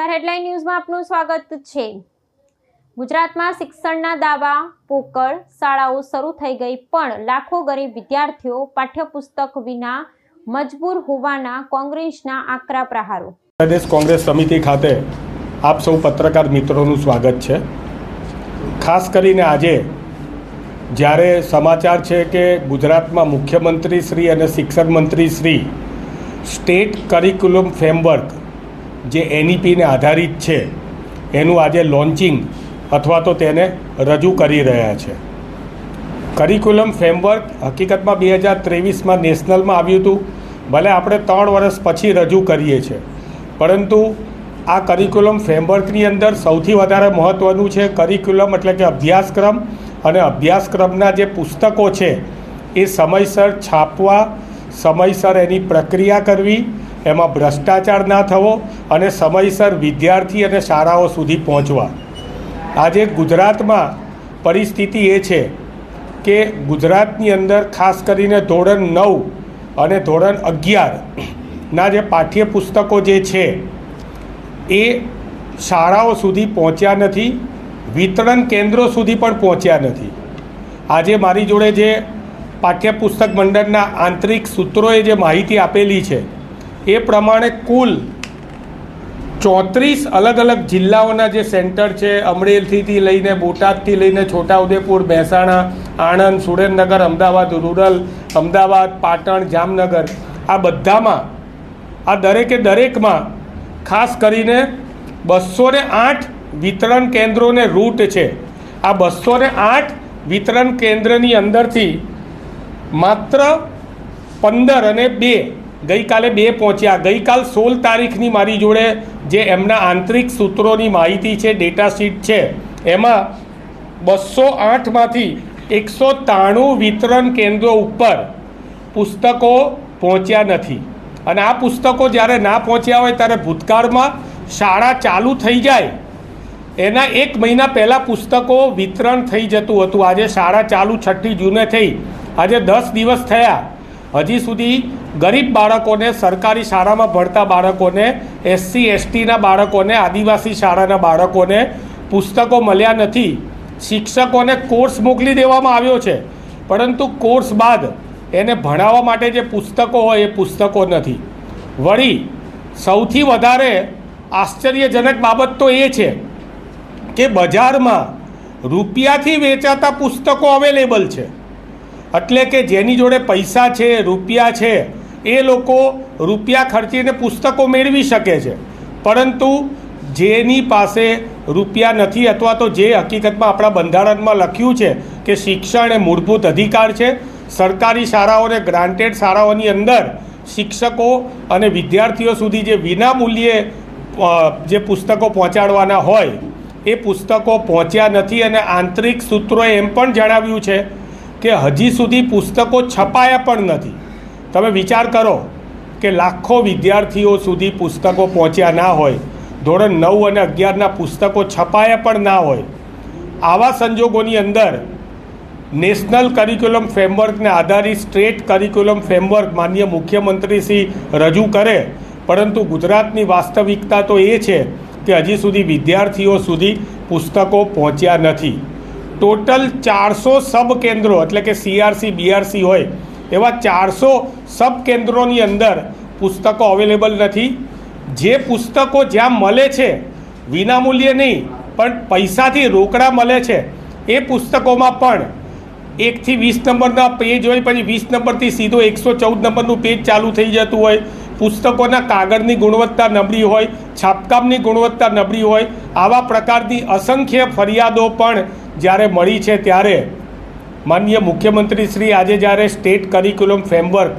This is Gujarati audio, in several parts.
નમસ્કાર, હેડલાઇન ન્યૂઝમાં આપનું સ્વાગત છે। ગુજરાતમાં શિક્ષણના દાવા પોકળ, શાળાઓ શરૂ થઈ ગઈ પણ લાખો ગરીબ વિદ્યાર્થીઓ પાઠ્યપુસ્તક વિના મજબૂર હોવાના કોંગ્રેસના આકરા પ્રહારો। પ્રદેશ કોંગ્રેસ સમિતિ ખાતે આપ સૌ પત્રકાર મિત્રોનું સ્વાગત છે। ખાસ કરીને આજે જ્યારે સમાચાર છે કે ગુજરાતમાં મુખ્યમંત્રી શ્રી અને શિક્ષણ મંત્રી શ્રી સ્ટેટ કરિક્યુલમ ફ્રેમવર્ક જે NEPને આધારિત છે એનું આજે લોન્ચિંગ અથવા તો તેને રજૂ કરી રહ્યા છે। કરિક્યુલમ ફ્રેમવર્ક હકીકતમાં 2023માં નેશનલમાં આવ્યું હતું, ભલે આપણે 3 વર્ષ પછી રજૂ કરીએ છીએ, પરંતુ આ કરિક્યુલમ ફ્રેમવર્કની અંદર સૌથી વધારે મહત્ત્વનું છે કરિક્યુલમ એટલે કે અભ્યાસક્રમ, અને અભ્યાસક્રમના જે પુસ્તકો છે એ સમયસર છાપવા, સમયસર એની પ્રક્રિયા કરવી, એમાં ભ્રષ્ટાચાર ના થવો અને સમયસર વિદ્યાર્થી અને શાળાઓ સુધી પહોંચવા। આજે ગુજરાતમાં પરિસ્થિતિ એ છે કે ગુજરાતની અંદર ખાસ કરીને ધોરણ 9 અને ધોરણ 11ના જે પાઠ્યપુસ્તકો જે છે એ શાળાઓ સુધી પહોંચ્યા નથી, વિતરણ કેન્દ્રો સુધી પણ પહોંચ્યા નથી। આજે મારી જોડે જે પાઠ્યપુસ્તક મંડળના આંતરિક સૂત્રોએ જે માહિતી આપેલી છે એ પ્રમાણે કુલ 34 અલગ અલગ જિલ્લાઓના જે સેન્ટર છે, અમરેલીથી લઈને બોટાદથી લઈને છોટાઉદેપુર, મહેસાણા, આણંદ, સુરેન્દ્રનગર, અમદાવાદ રૂરલ, અમદાવાદ, પાટણ, જામનગર, આ બધામાં આ દરેકમાં ખાસ કરીને 208 વિતરણ કેન્દ્રોને રૂટ છે। આ 208 વિતરણ કેન્દ્રની અંદરથી માત્ર 15 અને 2 ગઈકાલે 2 પહોંચ્યા। ગઈકાલ 16 તારીખની મારી જોડે જે એમના આંતરિક સૂત્રોની માહિતી છે, ડેટા શીટ છે, એમાં 208માંથી 193 વિતરણ કેન્દ્રો ઉપર પુસ્તકો પહોંચ્યા નથી। અને આ પુસ્તકો જ્યારે ના પહોંચ્યા હોય ત્યારે ભૂતકાળમાં શાળા ચાલુ થઈ જાય એના 1 મહિના પહેલાં પુસ્તકો વિતરણ થઈ જતું હતું। આજે શાળા ચાલુ 6 જૂને થઈ, આજે 10 દિવસ થયા, હજી સુધી ગરીબ બાળકોને, સરકારી શાળામાં ભણતા બાળકોને, SC STના બાળકોને, આદિવાસી શાળાના બાળકોને પુસ્તકો મળ્યા નથી। શિક્ષકોને કોર્સ મોકલી દેવામાં આવ્યો છે, પરંતુ કોર્સ બાદ એને ભણાવવા માટે જે પુસ્તકો હોય એ પુસ્તકો નથી। વળી સૌથી વધારે આશ્ચર્યજનક બાબત તો એ છે કે બજારમાં રૂપિયાથી વેચાતા પુસ્તકો અવેલેબલ છે, એટલે કે જેની જોડે પૈસા છે, રૂપિયા છે, એ લોકો રૂપિયા ખર્ચીને પુસ્તકો મેળવી શકે છે, પરંતુ જેની પાસે રૂપિયા નથી અથવા તો જે હકીકતમાં આપણા બંધારણમાં લખ્યું છે કે શિક્ષણ એ મૂળભૂત અધિકાર છે, સરકારી શાળાઓને ગ્રાન્ટેડ શાળાઓની અંદર શિક્ષકો અને વિદ્યાર્થીઓ સુધી જે વિના મૂલ્યે જે પુસ્તકો પહોંચાડવાના હોય એ પુસ્તકો પહોંચ્યા નથી। અને આંતરિક સૂત્રોએ એમ પણ જણાવ્યું છે કે હજી સુધી પુસ્તકો છપાયા પણ નથી। તમે વિચાર કરો કે લાખો વિદ્યાર્થીઓ સુધી પુસ્તકો પહોંચ્યા ના હોય, ધોરણ 9 અને 11ના પુસ્તકો છપાયા પણ ના હોય, આવા સંજોગોની અંદર નેશનલ કરિક્યુલમ ફ્રેમવર્કને આધારિત સ્ટેટ કરિક્યુલમ ફ્રેમવર્ક માનનીય મુખ્યમંત્રી શ્રી રજૂ કરે, પરંતુ ગુજરાતની વાસ્તવિકતા તો એ છે કે હજી સુધી વિદ્યાર્થીઓ સુધી પુસ્તકો પહોંચ્યા નથી। ટોટલ 400 સબ કેન્દ્રો એટલે કે CRC BRC હોય એવા 400 સબ કેન્દ્રોની અંદર પુસ્તકો અવેલેબલ નથી। જે પુસ્તકો જ્યાં મળે છે, વિનામૂલ્યે નહીં પણ પૈસાથી રોકડા મળે છે, એ પુસ્તકોમાં પણ 1 થી 20 નંબરના પેજ હોય, પછી 20 નંબરથી સીધો 114 નંબરનું પેજ ચાલુ થઈ જતું હોય, પુસ્તકોના કાગળની ગુણવત્તા નબળી હોય, છાપકામની ગુણવત્તા નબળી હોય, આવા પ્રકારની અસંખ્ય ફરિયાદો પણ જ્યારે મળી છે ત્યારે માનનીય મુખ્યમંત્રીશ્રી આજે જ્યારે સ્ટેટ કરિક્યુલમ ફ્રેમવર્ક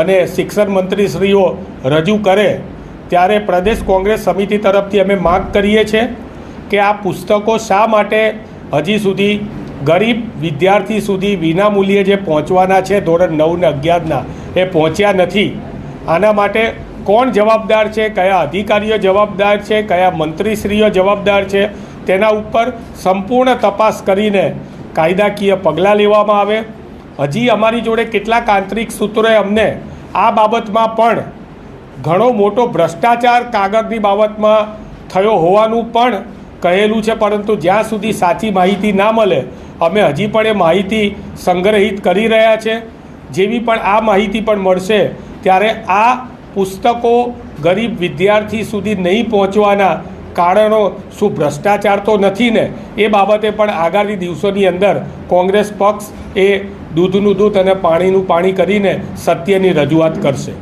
અને શિક્ષણ મંત્રીશ્રીઓ રજૂ કરે ત્યારે પ્રદેશ કોંગ્રેસ સમિતિ તરફથી અમે માંગ કરીએ છીએ કે આ પુસ્તકો શા માટે હજી સુધી ગરીબ વિદ્યાર્થી સુધી વિનામૂલ્યે જે પહોંચવાના છે ધોરણ 9 અને 11ના એ પહોંચ્યા નથી। આના માટે કોણ જવાબદાર છે, કયા અધિકારીઓ જવાબદાર છે, કયા મંત્રીશ્રીઓ જવાબદાર છે, તેના ઉપર સંપૂર્ણ તપાસ કરીને કાયદાકીય પગલાં લેવામાં આવે। હજી અમારી જોડે કેટલાક આંતરિક સૂત્રોએ અમને આ બાબતમાં પણ ઘણો મોટો ભ્રષ્ટાચાર કાગળની બાબતમાં થયો હોવાનું પણ કહેલું છે, પરંતુ જ્યાં સુધી સાચી માહિતી ના મળે અમે હજી પણ એ માહિતી સંગ્રહિત કરી રહ્યા છે. જેવી પણ આ માહિતી પણ મળશે ત્યારે આ પુસ્તકો ગરીબ વિદ્યાર્થી સુધી નહીં પહોંચવાના કારણો શું ભ્રષ્ટાચાર તો નથી ને, એ બાબતે પણ આગામી દિવસોની અંદર કોંગ્રેસ પક્ષ એ દૂધનું દૂધ અને પાણીનું પાણી કરીને સત્યની રજૂઆત કરશે.